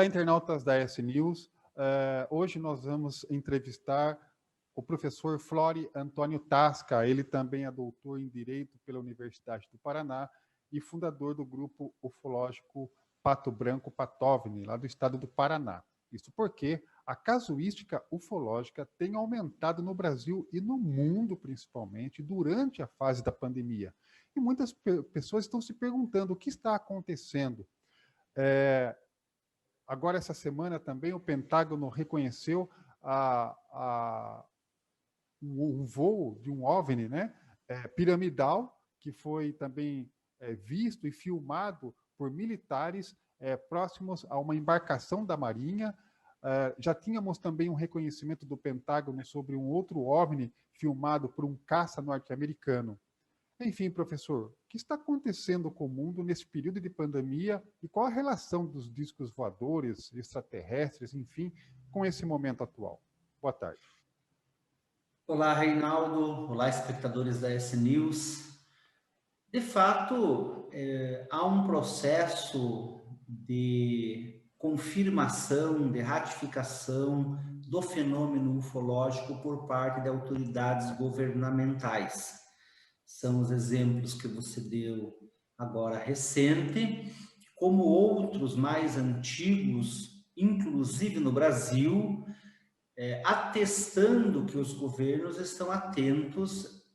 Olá, internautas da S News. Hoje nós vamos entrevistar o professor Flori Antônio Tasca. Ele também é doutor em Direito pela Universidade do Paraná e fundador do grupo ufológico Pato Branco Patovni, lá do estado do Paraná. Isso porque a casuística ufológica tem aumentado no Brasil e no mundo, principalmente, durante a fase da pandemia. E muitas pessoas estão se perguntando o que está acontecendo. Agora, essa semana também, o Pentágono reconheceu um voo de um OVNI, né, piramidal, que foi também visto e filmado por militares próximos a uma embarcação da Marinha. Já tínhamos também um reconhecimento do Pentágono sobre um outro OVNI filmado por um caça norte-americano. Enfim, professor, o que está acontecendo com o mundo nesse período de pandemia e qual a relação dos discos voadores, extraterrestres, enfim, com esse momento atual? Boa tarde. Olá, Reinaldo. Olá, espectadores da S News. De fato, há um processo de confirmação, de ratificação do fenômeno ufológico por parte de autoridades governamentais. São os exemplos que você deu agora recente, como outros mais antigos, inclusive no Brasil, atestando que os governos estão atentos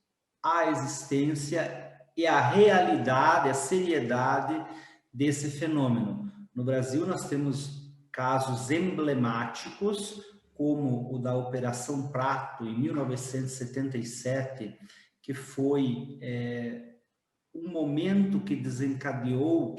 à existência e à realidade, à seriedade desse fenômeno. No Brasil, nós temos casos emblemáticos, como o da Operação Prato, em 1977, que foi um momento que desencadeou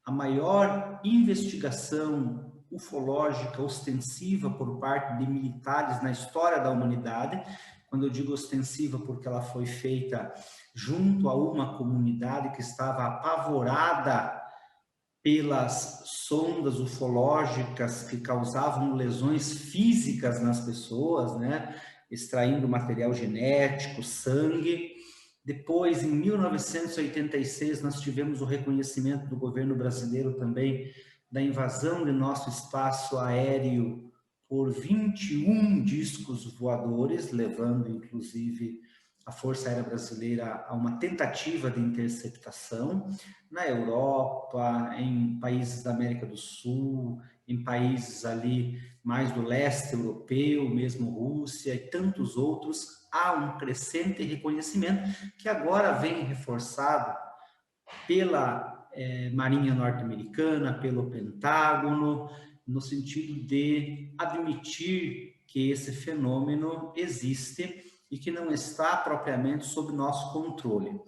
a maior investigação ufológica ostensiva por parte de militares na história da humanidade. Quando eu digo ostensiva, porque ela foi feita junto a uma comunidade que estava apavorada pelas sondas ufológicas que causavam lesões físicas nas pessoas, né? Extraindo material genético, sangue. Depois, em 1986, nós tivemos o reconhecimento do governo brasileiro também da invasão de nosso espaço aéreo por 21 discos voadores, levando, inclusive, a Força Aérea Brasileira a uma tentativa de interceptação na Europa, em países da América do Sul, em países ali mais do leste europeu, mesmo Rússia e tantos outros. Há um crescente reconhecimento que agora vem reforçado pela Marinha Norte-Americana, pelo Pentágono, no sentido de admitir que esse fenômeno existe e que não está propriamente sob nosso controle.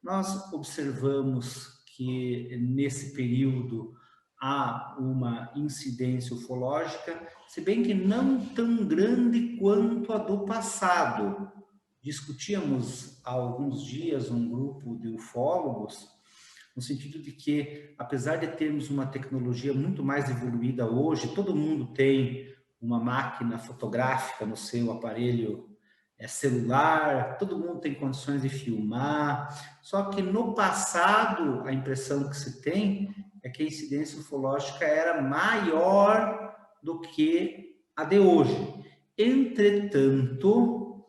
Nós observamos que nesse período há uma incidência ufológica, se bem que não tão grande quanto a do passado. Discutíamos há alguns dias um grupo de ufólogos, no sentido de que, apesar de termos uma tecnologia muito mais evoluída hoje, todo mundo tem uma máquina fotográfica no seu aparelho celular, todo mundo tem condições de filmar, só que no passado a impressão que se tem é que a incidência ufológica era maior do que a de hoje. Entretanto,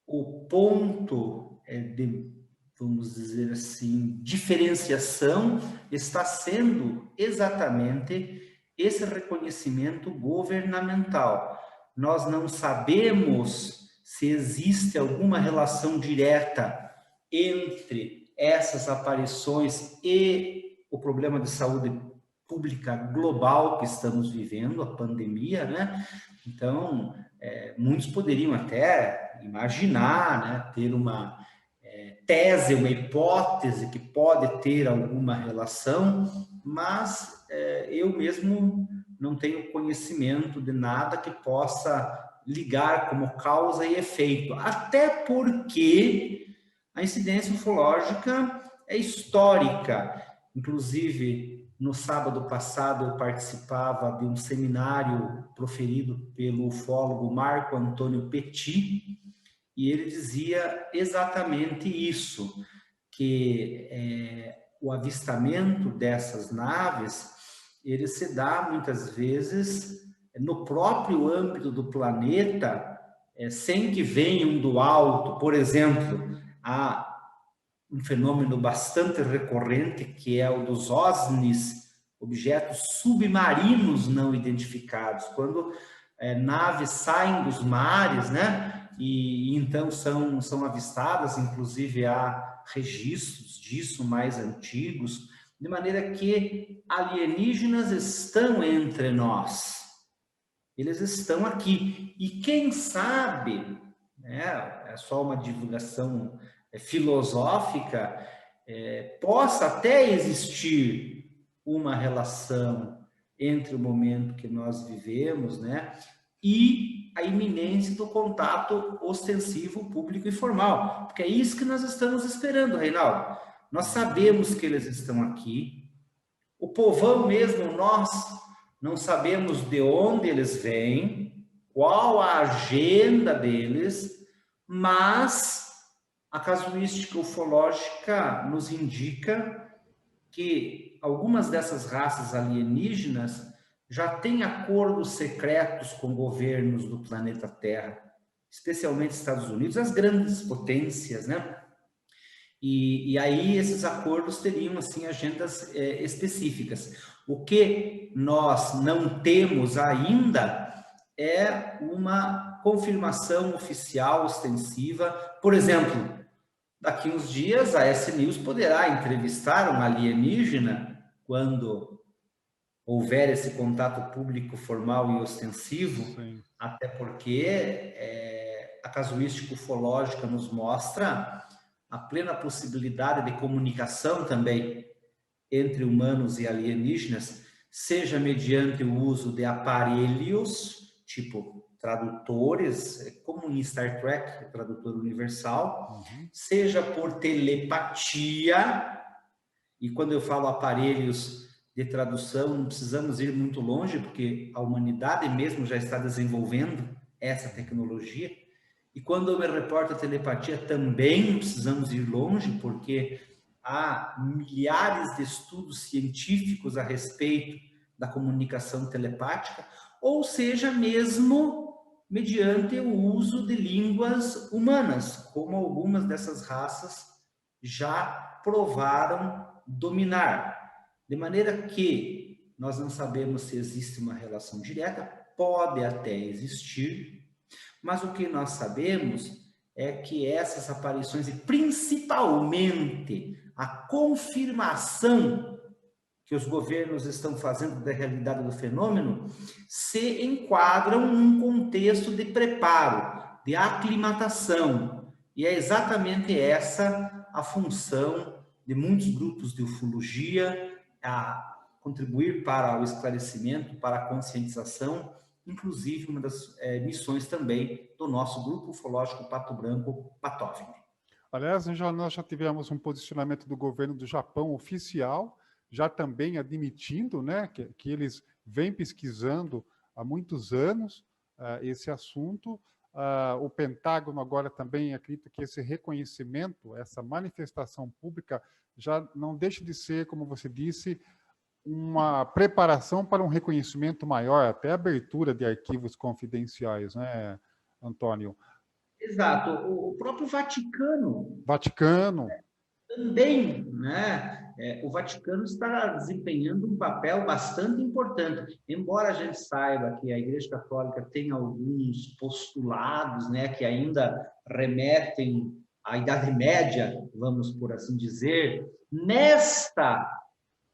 o ponto de, vamos dizer assim, diferenciação está sendo exatamente esse reconhecimento governamental. Nós não sabemos se existe alguma relação direta entre essas aparições e o problema de saúde pública global que estamos vivendo, a pandemia, né? Então, muitos poderiam até imaginar, né, ter uma tese, uma hipótese que pode ter alguma relação, mas eu mesmo não tenho conhecimento de nada que possa ligar como causa e efeito, até porque a incidência ufológica é histórica. Inclusive, no sábado passado, eu participava de um seminário proferido pelo ufólogo Marco Antônio Petit, e ele dizia exatamente isso, que o avistamento dessas naves ele se dá muitas vezes no próprio âmbito do planeta, sem que venham do alto. Por exemplo, há um fenômeno bastante recorrente, que é o dos OSNIs, objetos submarinos não identificados, quando naves saem dos mares, né? E então são avistadas, inclusive há registros disso mais antigos, de maneira que alienígenas estão entre nós. Eles estão aqui. E quem sabe, né, é só uma divulgação filosófica, possa até existir uma relação entre o momento que nós vivemos, né, e a iminência do contato ostensivo, público e formal. Porque é isso que nós estamos esperando, Reinaldo. Nós sabemos que eles estão aqui. O povão mesmo, nós não sabemos de onde eles vêm, qual a agenda deles, mas a casuística ufológica nos indica que algumas dessas raças alienígenas já têm acordos secretos com governos do planeta Terra, especialmente Estados Unidos, as grandes potências, né? E aí esses acordos teriam, assim, agendas específicas. O que nós não temos ainda é uma confirmação oficial, ostensiva. Por exemplo, daqui uns dias a S-News poderá entrevistar um alienígena quando houver esse contato público formal e ostensivo, Sim. até porque a casuística ufológica nos mostra a plena possibilidade de comunicação também entre humanos e alienígenas, seja mediante o uso de aparelhos, tipo tradutores, como em Star Trek, o tradutor universal, seja por telepatia, e quando eu falo aparelhos de tradução, não precisamos ir muito longe, porque a humanidade mesmo já está desenvolvendo essa tecnologia. E quando eu me reporto à telepatia, também não precisamos ir longe, porque há milhares de estudos científicos a respeito da comunicação telepática, ou seja, mesmo mediante o uso de línguas humanas, como algumas dessas raças já provaram dominar. De maneira que nós não sabemos se existe uma relação direta, pode até existir, mas o que nós sabemos é que essas aparições, e principalmente a confirmação que os governos estão fazendo da realidade do fenômeno, se enquadram num contexto de preparo, de aclimatação. E é exatamente essa a função de muitos grupos de ufologia, a contribuir para o esclarecimento, para a conscientização, inclusive uma das missões também do nosso grupo ufológico Pato Branco, Patóvini. Aliás, nós já tivemos um posicionamento do governo do Japão oficial, já também admitindo, né, que eles vêm pesquisando há muitos anos esse assunto. O Pentágono agora também acredita que esse reconhecimento, essa manifestação pública, já não deixa de ser, como você disse, uma preparação para um reconhecimento maior, até abertura de arquivos confidenciais, né, Antônio? Exato. O próprio Vaticano também, né? O Vaticano está desempenhando um papel bastante importante. Embora a gente saiba que a Igreja Católica tem alguns postulados, né, que ainda remetem à Idade Média, vamos por assim dizer, nesta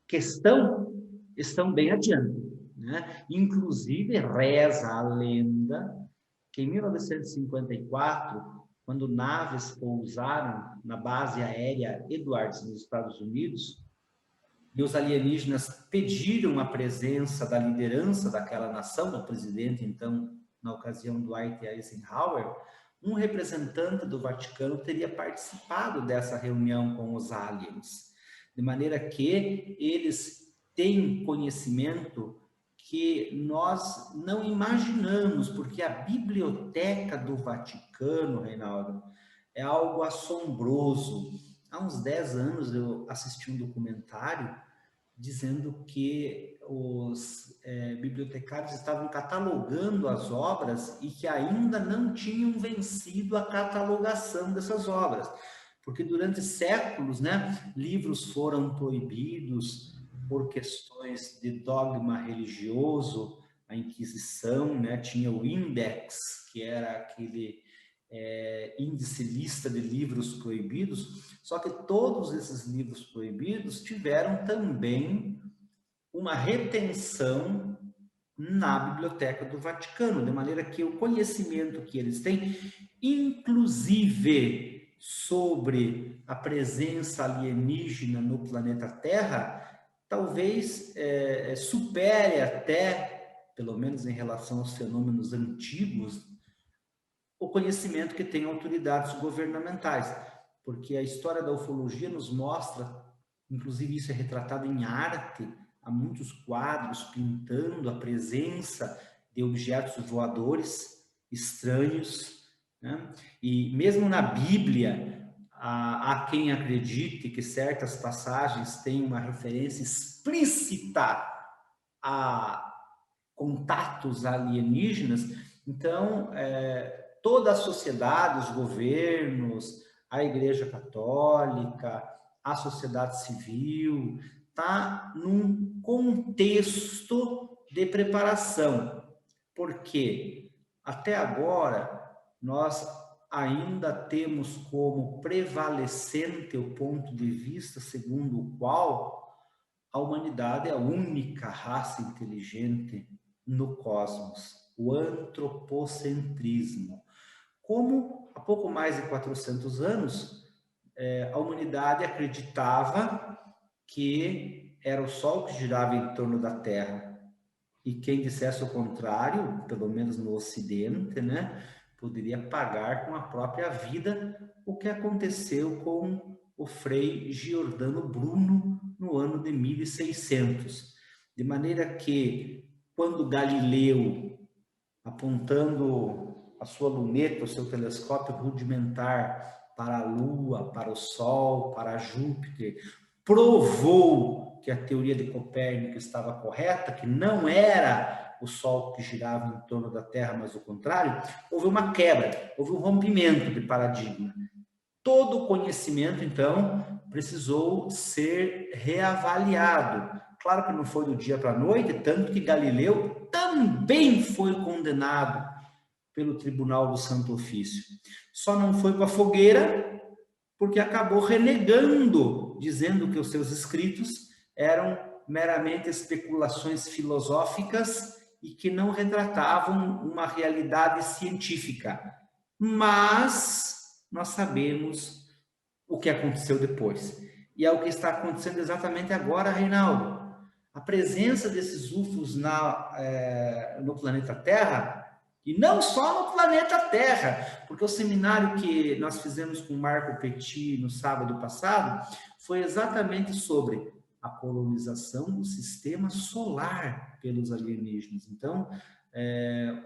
questão estão bem adiante, né? Inclusive reza a lenda que em 1954, quando naves pousaram na base aérea Edwards, nos Estados Unidos, e os alienígenas pediram a presença da liderança daquela nação, do presidente, então, na ocasião, Dwight Eisenhower, um representante do Vaticano teria participado dessa reunião com os aliens, de maneira que eles têm conhecimento que nós não imaginamos, porque a biblioteca do Vaticano, Reinaldo, é algo assombroso. Há uns 10 anos eu assisti um documentário dizendo que os bibliotecários estavam catalogando as obras e que ainda não tinham vencido a catalogação dessas obras, porque durante séculos, né, livros foram proibidos por questões de dogma religioso. A Inquisição, né, tinha o Index, que era aquele índice, lista de livros proibidos, só que todos esses livros proibidos tiveram também uma retenção na Biblioteca do Vaticano, de maneira que o conhecimento que eles têm, inclusive sobre a presença alienígena no planeta Terra, talvez supere até, pelo menos em relação aos fenômenos antigos, o conhecimento que tem autoridades governamentais, porque a história da ufologia nos mostra, inclusive isso é retratado em arte, há muitos quadros pintando a presença de objetos voadores estranhos, né? E mesmo na Bíblia, há quem acredite que certas passagens têm uma referência explícita a contatos alienígenas. Então, toda a sociedade, os governos, a Igreja Católica, a sociedade civil, está num contexto de preparação, porque até agora nós ainda temos como prevalecente o ponto de vista segundo o qual a humanidade é a única raça inteligente no cosmos, o antropocentrismo. Como há pouco mais de 400 anos, a humanidade acreditava que era o Sol que girava em torno da Terra. E quem dissesse o contrário, pelo menos no Ocidente, né, poderia pagar com a própria vida o que aconteceu com o Frei Giordano Bruno no ano de 1600. De maneira que, quando Galileu, apontando a sua luneta, o seu telescópio rudimentar para a Lua, para o Sol, para Júpiter, provou que a teoria de Copérnico estava correta, que não era o Sol que girava em torno da Terra, mas o contrário, houve uma quebra, houve um rompimento de paradigma. Todo o conhecimento, então, precisou ser reavaliado. Claro que não foi do dia para a noite, tanto que Galileu também foi condenado pelo Tribunal do Santo Ofício. Só não foi para a fogueira porque acabou renegando, dizendo que os seus escritos eram meramente especulações filosóficas e que não retratavam uma realidade científica. Mas nós sabemos o que aconteceu depois. E é o que está acontecendo exatamente agora, Reinaldo. A presença desses UFOs no planeta Terra, e não só no planeta Terra, porque o seminário que nós fizemos com o Marco Petit no sábado passado foi exatamente sobre a colonização do sistema solar pelos alienígenas. Então,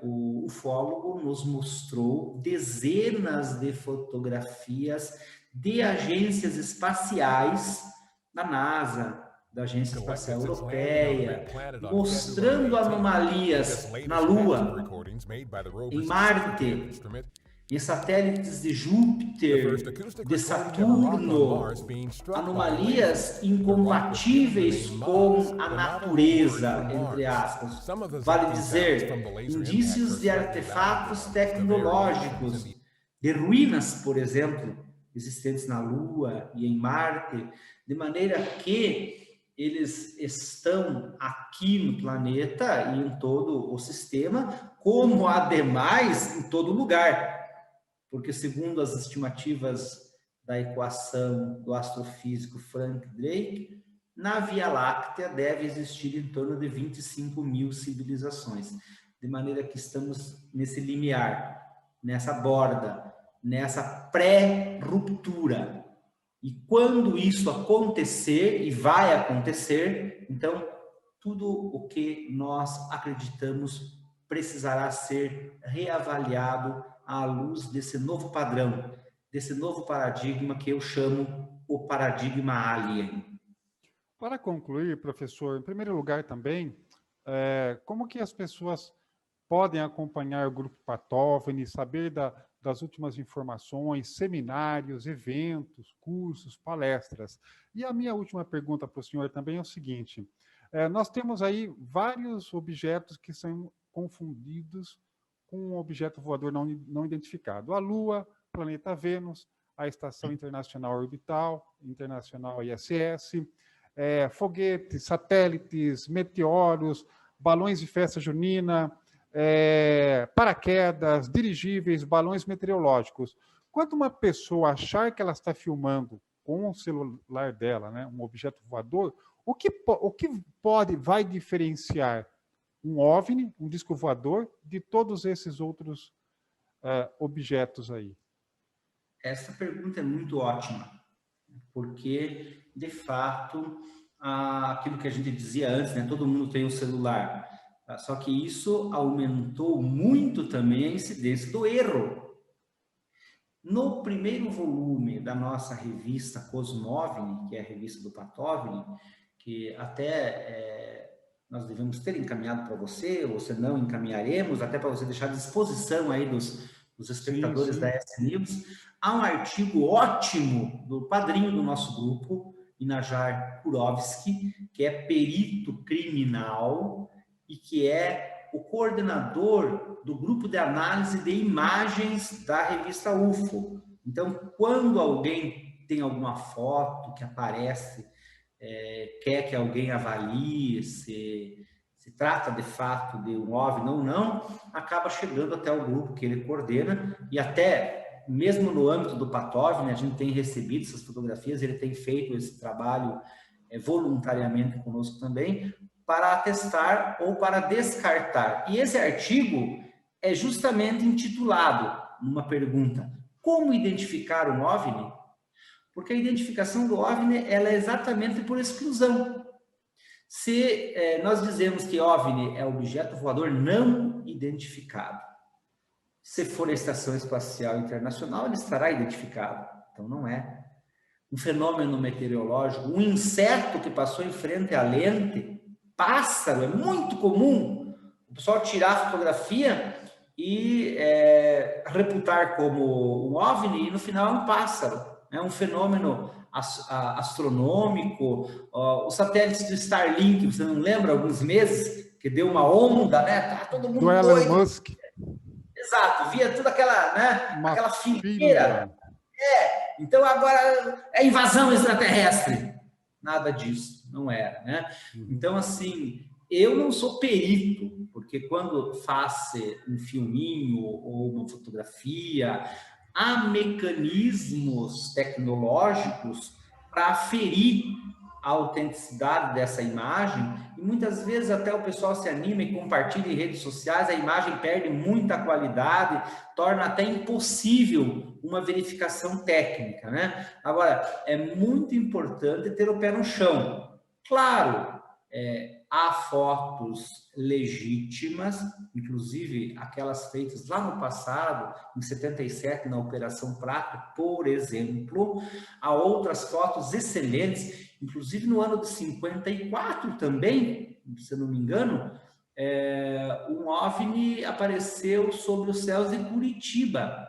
o ufólogo nos mostrou dezenas de fotografias de agências espaciais da NASA, da Agência Espacial Europeia, mostrando anomalias na Lua, em Marte, em satélites de Júpiter, de Saturno, anomalias incompatíveis com a natureza, entre aspas. Vale dizer, indícios de artefatos tecnológicos, de ruínas, por exemplo, existentes na Lua e em Marte, de maneira que eles estão aqui no planeta e em todo o sistema, como ademais em todo lugar. Porque, segundo as estimativas da equação do astrofísico Frank Drake, na Via Láctea deve existir em torno de 25 mil civilizações. De maneira que estamos nesse limiar, nessa borda, nessa pré-ruptura. E quando isso acontecer, e vai acontecer, então tudo o que nós acreditamos precisará ser reavaliado à luz desse novo padrão, desse novo paradigma que eu chamo o paradigma alien. Para concluir, professor, em primeiro lugar também, como que as pessoas podem acompanhar o Grupo Patófone, saber das últimas informações, seminários, eventos, cursos, palestras? E a minha última pergunta para o senhor também é o seguinte, nós temos aí vários objetos que são confundidos com um objeto voador não identificado. A Lua, planeta Vênus, a Estação Internacional Orbital, Internacional ISS, foguetes, satélites, meteoros, balões de festa junina, paraquedas, dirigíveis, balões meteorológicos. Quando uma pessoa achar que ela está filmando com o celular dela, né, um objeto voador, o que vai diferenciar um OVNI, um disco voador, de todos esses outros objetos aí? Essa pergunta é muito ótima, porque, de fato, aquilo que a gente dizia antes, né? Todo mundo tem um celular. Só que isso aumentou muito também a incidência do erro. No primeiro volume da nossa revista Cosmovni, que é a revista do Patóvni, que até nós devemos ter encaminhado para você, ou se não, encaminharemos, até para você deixar à disposição aí dos espectadores da S News, há um artigo ótimo do padrinho do nosso grupo, Inajar Kurovski, que é perito criminal e que é o coordenador do grupo de análise de imagens da revista UFO. Então, quando alguém tem alguma foto que aparece, quer que alguém avalie se trata de fato de um OVNI ou não, acaba chegando até o grupo que ele coordena, e até mesmo no âmbito do Patóvni, a gente tem recebido essas fotografias, ele tem feito esse trabalho voluntariamente conosco também, para atestar ou para descartar. E esse artigo é justamente intitulado, numa pergunta, como identificar um OVNI? Porque a identificação do OVNI ela é exatamente por exclusão. Se nós dizemos que OVNI é objeto voador não identificado, se for a Estação Espacial Internacional, ele estará identificado. Então, não é. Um fenômeno meteorológico, um inseto que passou em frente à lente, pássaro, é muito comum o pessoal tirar a fotografia e reputar como um OVNI e no final é um pássaro. É um fenômeno astronômico. Os satélites do Starlink, você não lembra, alguns meses, que deu uma onda, né? Tá todo mundo do Elon Musk. Exato, via toda aquela, né? Aquela fileira. Então agora é invasão extraterrestre. Nada disso, não era, né? Então, assim, eu não sou perito, porque quando faz um filminho ou uma fotografia, há mecanismos tecnológicos para aferir a autenticidade dessa imagem, e muitas vezes até o pessoal se anima e compartilha em redes sociais, a imagem perde muita qualidade, torna até impossível uma verificação técnica, né? Agora, é muito importante ter o pé no chão. Claro, há fotos legítimas, inclusive aquelas feitas lá no passado, em 77, na Operação Prato, por exemplo. Há outras fotos excelentes, inclusive no ano de 54 também, se eu não me engano, um OVNI apareceu sobre os céus de Curitiba.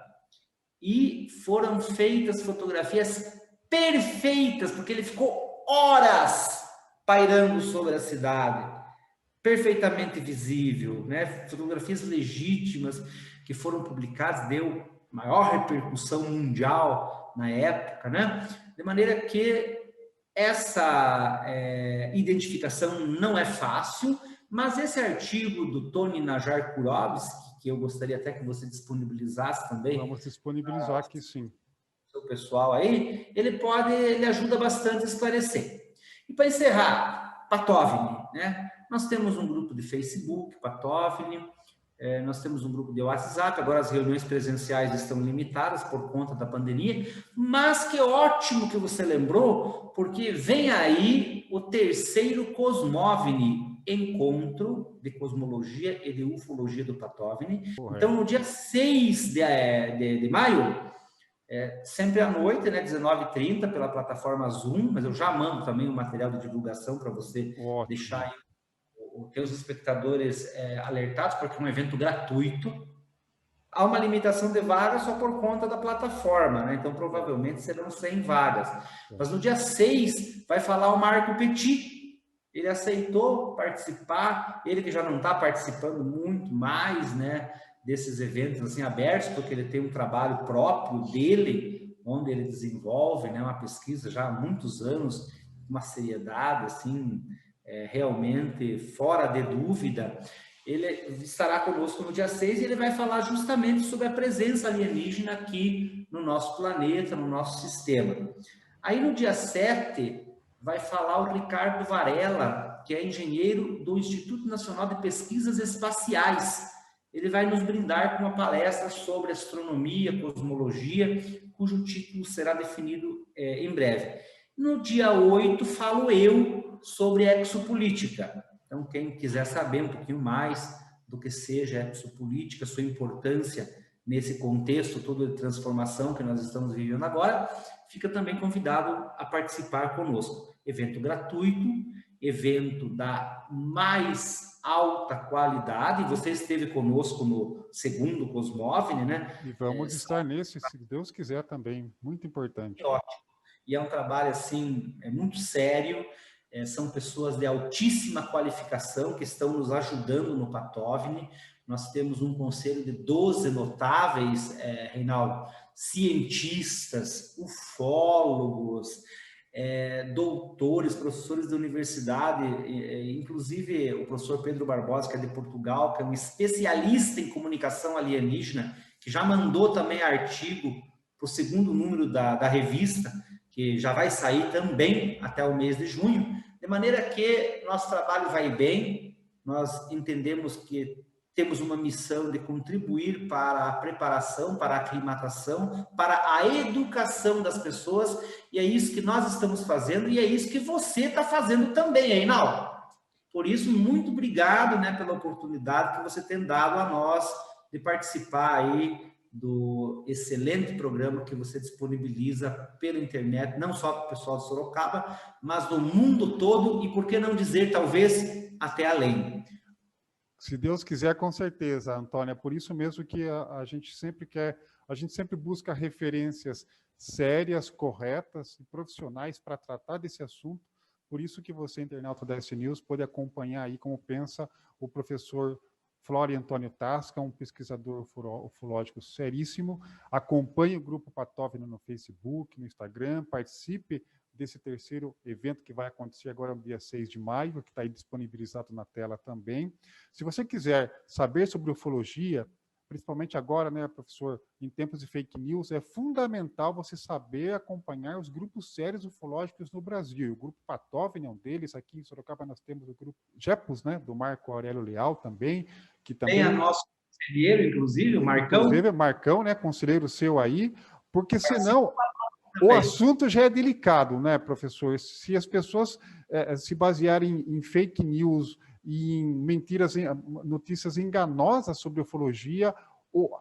E foram feitas fotografias perfeitas, porque ele ficou horas pairando sobre a cidade, perfeitamente visível, né? Fotografias legítimas que foram publicadas, deu maior repercussão mundial na época, né? De maneira que essa identificação não é fácil, mas esse artigo do Tony Najar Kurovski, que eu gostaria até que você disponibilizasse também. Vamos disponibilizar aqui, sim. O pessoal aí, ele ajuda bastante a esclarecer. E para encerrar, Patóvni, né? Nós temos um grupo de Facebook, Patóvni, nós temos um grupo de WhatsApp, agora as reuniões presenciais estão limitadas por conta da pandemia, mas que ótimo que você lembrou, porque vem aí o terceiro Cosmovni, encontro de cosmologia e de ufologia do Patóvni. Então, no dia 6 de maio, sempre à noite, né, 19h30, pela plataforma Zoom, mas eu já mando também o material de divulgação para você deixar aí os teus espectadores alertados, porque é um evento gratuito. Há uma limitação de vagas só por conta da plataforma, né? Então provavelmente serão 100 vagas. Mas no dia 6 vai falar o Marco Petit. Ele aceitou participar, ele que já não está participando muito mais, né, desses eventos assim abertos, porque ele tem um trabalho próprio dele, onde ele desenvolve, né, uma pesquisa já há muitos anos, uma seriedade assim, realmente fora de dúvida. Ele estará conosco no dia 6 e ele vai falar justamente sobre a presença alienígena aqui no nosso planeta, no nosso sistema. Aí no dia 7 vai falar o Ricardo Varela, que é engenheiro do Instituto Nacional de Pesquisas Espaciais. Ele vai nos brindar com uma palestra sobre astronomia, cosmologia, cujo título será definido em breve. No dia 8 falo eu sobre exopolítica. Então, quem quiser saber um pouquinho mais do que seja a exopolítica, sua importância nesse contexto todo de transformação que nós estamos vivendo agora, fica também convidado a participar conosco. Evento gratuito, evento da mais alta qualidade. Você esteve conosco no segundo Cosmóvini, né? E vamos estar nesse, se Deus quiser também, muito importante. Ótimo. E é um trabalho, assim, muito sério. São pessoas de altíssima qualificação que estão nos ajudando no Patovni. Nós temos um conselho de 12 notáveis, Reinaldo, cientistas, ufólogos, doutores, professores da universidade, inclusive o professor Pedro Barbosa, que é de Portugal, que é um especialista em comunicação alienígena, que já mandou também artigo para o segundo número da revista, que já vai sair também até o mês de junho, de maneira que nosso trabalho vai bem, nós entendemos que temos uma missão de contribuir para a preparação, para a aclimatação, para a educação das pessoas, e é isso que nós estamos fazendo, e é isso que você está fazendo também, Reinaldo. Por isso, muito obrigado, né, pela oportunidade que você tem dado a nós de participar aí do excelente programa que você disponibiliza pela internet, não só para o pessoal de Sorocaba, mas do mundo todo e, por que não dizer, talvez, até além. Se Deus quiser, com certeza, Antônia. É por isso mesmo que a gente sempre quer, a gente sempre busca referências sérias, corretas e profissionais para tratar desse assunto. Por isso que você, internauta da S News, pode acompanhar aí como pensa o professor Flório Antônio Tasca, um pesquisador ufológico seríssimo. Acompanhe o Grupo Patovni no Facebook, no Instagram, participe desse terceiro evento que vai acontecer agora no dia 6 de maio, que está aí disponibilizado na tela também. Se você quiser saber sobre ufologia, principalmente agora, né, professor, em tempos de fake news, é fundamental você saber acompanhar os grupos sérios ufológicos no Brasil. O Grupo Patovni é um deles. Aqui em Sorocaba nós temos o Grupo GEPUS, né, do Marco Aurélio Leal também, que também... Tem a nosso conselheiro, inclusive, o Marcão. Inclusive, é Marcão, né, conselheiro seu aí, porque senão... O assunto já é delicado, né, professor? Se as pessoas se basearem em fake news e em mentiras, notícias enganosas sobre ufologia,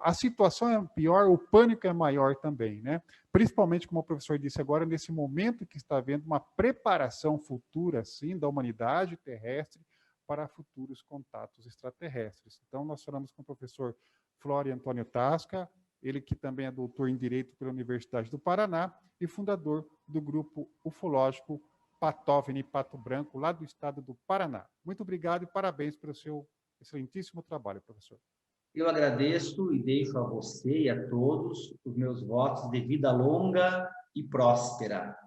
a situação é pior, o pânico é maior também, né? Principalmente, como o professor disse agora, nesse momento que está havendo uma preparação futura, sim, da humanidade terrestre para futuros contatos extraterrestres. Então, nós falamos com o professor Flório Antônio Tasca, ele que também é doutor em Direito pela Universidade do Paraná e fundador do grupo ufológico Patovni Pato Branco, lá do estado do Paraná. Muito obrigado e parabéns pelo seu excelentíssimo trabalho, professor. Eu agradeço e deixo a você e a todos os meus votos de vida longa e próspera.